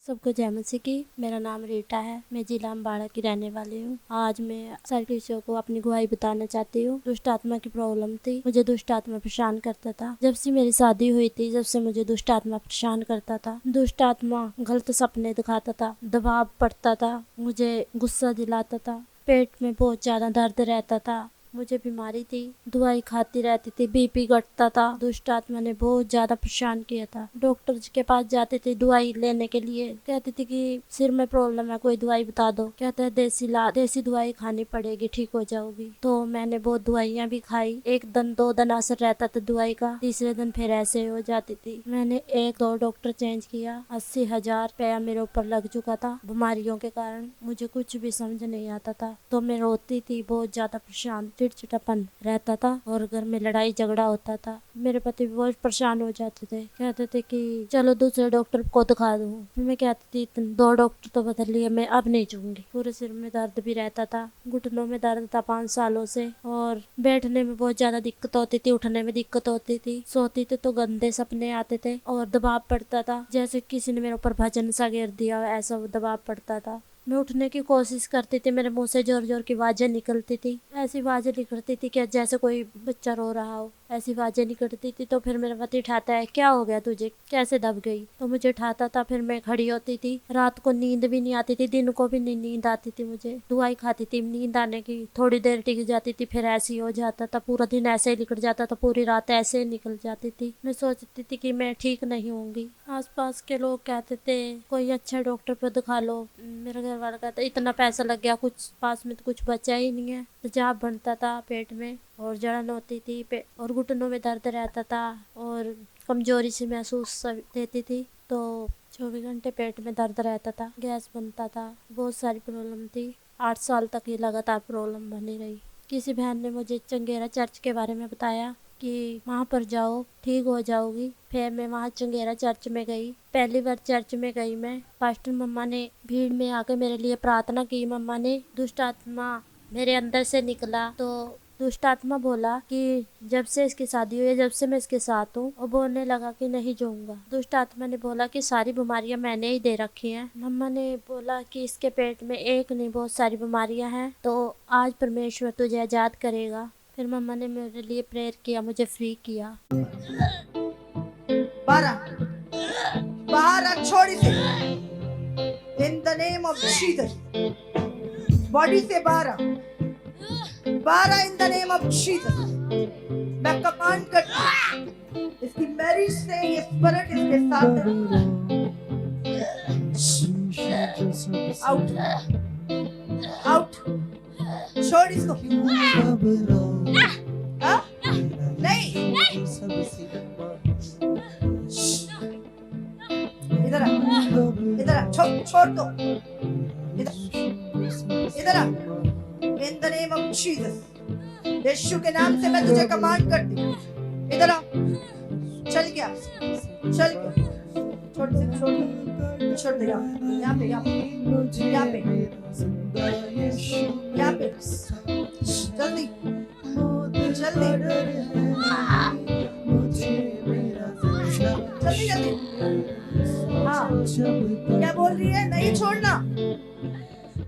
सबको जय मसीह की। मेरा नाम रीटा है। मैं जिला अम्बाड़ा की रहने वाली हूँ। आज मैं सारे कृषियों को अपनी गुहाई बताना चाहती हूँ। दुष्ट आत्मा की प्रॉब्लम थी। मुझे दुष्ट आत्मा परेशान करता था। जब से मेरी शादी हुई थी, जब से मुझे दुष्ट आत्मा परेशान करता था। दुष्ट आत्मा गलत सपने दिखाता था, दबाव पड़ता था, मुझे गुस्सा दिलाता था, पेट में बहुत ज्यादा दर्द रहता था। मुझे बीमारी थी, दवाई खाती रहती थी, बीपी घटता था। दुष्ट आत्मा ने बहुत ज्यादा परेशान किया था। डॉक्टर के पास जाते थे दवाई लेने के लिए, कहती थी कि सिर में प्रॉब्लम है, कोई दवाई बता दो। कहते हैं देसी दवाई खानी पड़ेगी, ठीक हो जाओगी। तो मैंने बहुत दवाइयाँ भी खाई। एक दिन 2 दिन असर रहता था दवाई का, तीसरे दिन फिर ऐसे हो जाती थी। मैंने 1-2 डॉक्टर चेंज किया। 80,000 रुपया मेरे ऊपर लग चुका था बीमारियों के कारण। मुझे कुछ भी समझ नहीं आता था। तो मैं रोती थी, बहुत ज्यादा परेशान, चिड़चिड़ापन रहता था और घर में लड़ाई झगड़ा होता था। मेरे पति भी बहुत परेशान हो जाते थे, कहते थे कि चलो दूसरे डॉक्टर को दिखा दूँ। फिर मैं कहती थी 2 डॉक्टर तो बदल लिए, मैं अब नहीं जाऊंगी। पूरे सिर में दर्द भी रहता था, घुटनों में दर्द था 5 सालों से, और बैठने में बहुत ज्यादा दिक्कत होती थी, उठने में दिक्कत होती थी। सोती थी तो गंदे सपने आते थे और दबाव पड़ता था, जैसे किसी ने मेरे ऊपर भजन सा गिर दिया, ऐसा दबाव पड़ता था। मैं उठने की कोशिश करती थी, मेरे मुंह से जोर जोर की आवाजें निकलती थी। ऐसी आवाजें निकलती थी कि जैसे कोई बच्चा रो रहा हो, ऐसी आवाजें निकलती थी। तो फिर मेरा पति उठाता है, क्या हो गया तुझे, कैसे दब गई? तो मुझे उठाता था, फिर मैं खड़ी होती थी। रात को नींद भी नहीं आती थी, दिन को भी नहीं नींद आती थी। मुझे दवाई खाती थी, नींद आने की थोड़ी देर टिक जाती थी, फिर ऐसे ही हो जाता था। पूरा दिन ऐसे ही निकल जाता था, पूरी रात ऐसे ही निकल जाती थी। मैं सोचती थी कि मैं ठीक नहीं होंगी। आसपास के लोग कहते थे कोई अच्छे डॉक्टर पे दिखा लो। मेरा घर वाला कहता इतना पैसा लग गया, कुछ पास में तो कुछ बचा ही नहीं है। तेजाब बनता था पेट में और जलन होती थी, और घुटनों में दर्द रहता था और कमजोरी से महसूस देती थी। तो 24 घंटे पेट में दर्द रहता था, गैस बनता था, बहुत सारी प्रॉब्लम थी। 8 साल तक ये लगातार प्रॉब्लम बनी रही। किसी बहन ने मुझे चंगेरा चर्च के बारे में बताया कि वहाँ पर जाओ, ठीक हो जाओगी। फिर मैं वहाँ चंगेरा चर्च में गई। पहली बार चर्च में गई मैं, पास्टर मम्मा ने भीड़ में आकर मेरे लिए प्रार्थना की। मम्मा ने दुष्ट आत्मा मेरे अंदर से निकला। तो दुष्ट आत्मा बोला कि जब से इसकी शादी हुई है, जब से मैं इसके साथ हूँ, और बोलने लगा कि नहीं जाऊंगा। दुष्ट आत्मा ने बोला कि सारी बीमारियां मैंने ही दे रखी हैं। मम्मा ने बोला कि इसके पेट में एक नहीं बहुत सारी बीमारियां हैं, तो आज परमेश्वर तुझे आजाद करेगा। फिर मम्मा ने मेरे लिए प्रेयर किया, मुझे फ्री किया। 12 बाहर आ, छोड़ इसे in the name of Jesus. Body से बाहर आ, in the name of Jesus. मैं कमांड करती हूँ, इसकी मैरिज से ये स्पिरिट इसके साथ आउट आउट, छोड़ इसको। हाँ? नहीं, इधर आ, इधर आ, छोड़ दो, इधर आ। In the name of Jesus, Yeshu के नाम से मैं तुझे कमांड करती हूँ, इधर आ। चल गया, चल गया। छोड़ दे, छोड़ दे। यहाँ पे, यहाँ पे, यहाँ पे, यहाँ पे, जल्दी जल्दी जल्दी जल्दी। हाँ, क्या बोल रही है? नहीं छोड़ना।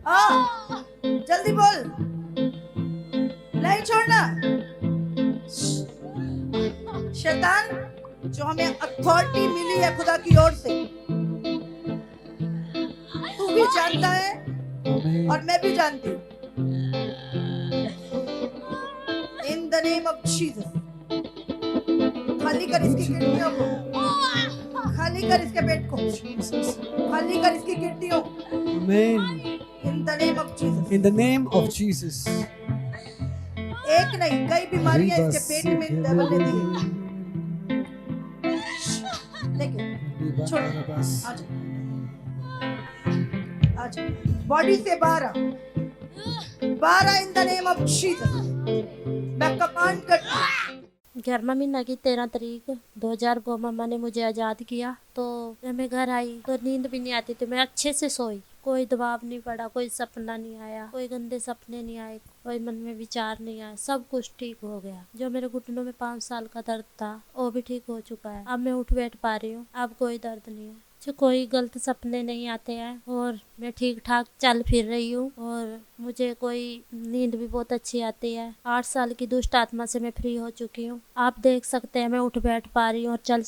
हाँ, जल्दी बोल, नहीं छोड़ना। शैतान, जो हमें अथॉरिटी मिली है खुदा की ओर से, तू भी जानता है और मैं भी जानती हूँ। इन द नेम ऑफ जीसस, खाली कर इसकी किडनियों को, खाली कर इसके पेट को, खाली कर इसकी किडनियों। In the name of Jesus, In the name of Jesus. एक नहीं कई बीमारियां इसके पेट में देवल ने दी। लेकिन छोड़, आज बॉडी से बाहर आ, in the name of Jesus. मैं कमांड करती हूँ। 11वां महीना की 13 तारीख 2000 को मम्मा ने मुझे आज़ाद किया। तो जब मैं घर आई तो नींद भी नहीं आती थी, मैं अच्छे से सोई। कोई दबाव नहीं पड़ा, कोई सपना नहीं आया, कोई गंदे सपने नहीं आए, कोई मन में विचार नहीं आया, सब कुछ ठीक हो गया। जो मेरे घुटनों में 5 साल का दर्द था वो भी ठीक हो चुका है। अब मैं उठ बैठ पा रही हूँ, अब कोई दर्द नहीं है। मुझे कोई गलत सपने नहीं आते हैं और मैं ठीक ठाक चल फिर रही हूँ और मुझे कोई नींद भी बहुत अच्छी आती है। 8 साल की दुष्ट आत्मा से मैं फ्री हो चुकी हूँ। आप देख सकते हैं मैं उठ बैठ पा रही हूँ और चल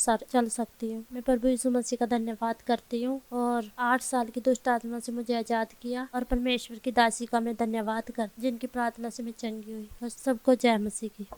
सकती हूँ। मैं प्रभु यीशु मसीह का धन्यवाद करती हूँ और 8 साल की दुष्ट आत्मा से मुझे आजाद किया और परमेश्वर की दासी का मैं धन्यवाद कर जिनकी प्रार्थना से मैं चंगी हुई। और सबको जय मसीह की।